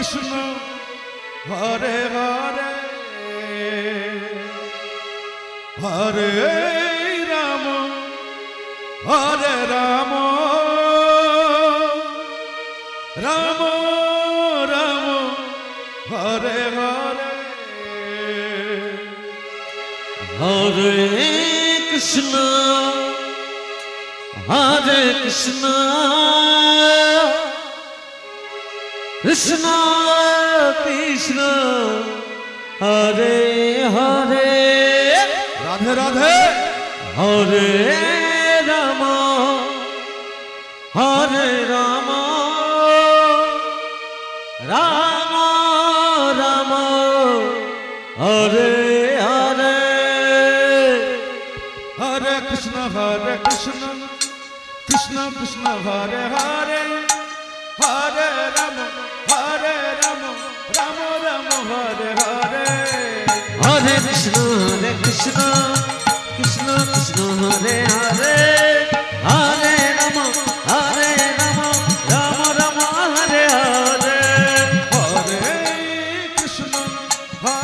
Krishna Hare Hare Hare Rama Hare Rama Rama Rama Hare Hare Hare Krishna Hare Krishna Krishna Krishna Hare Hare Radhe Radhe Hare Rama Hare Rama Rama Rama Hare Hare Hare Krishna Krishna Krishna Hare Hare Hare Rama Rama Rama Hare Hare Hare Krishna Krishna Krishna Hare Hare Hare Rama Rama Rama Hare Hare Hare Krishna Krishna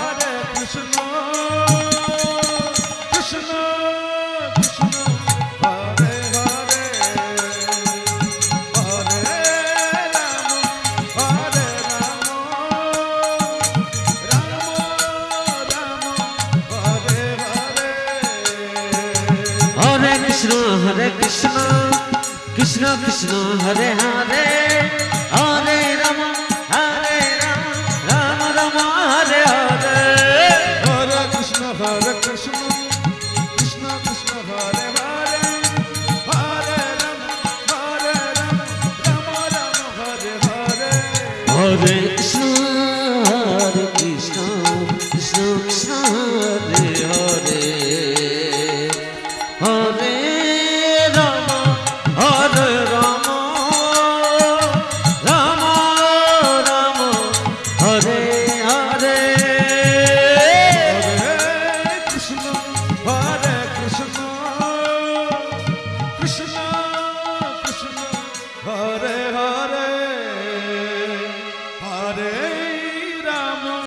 Krishna Krishna Hare Hare Hare Rama Rama Rama Hare Hare Hare Krishna Krishna Krishna Hare Hare Hare Rama Rama Rama Hare Hare Hare Krishna Krishna Krishna Hare Hare Hare Rama Rama Rama Hare Hare Hare Krishna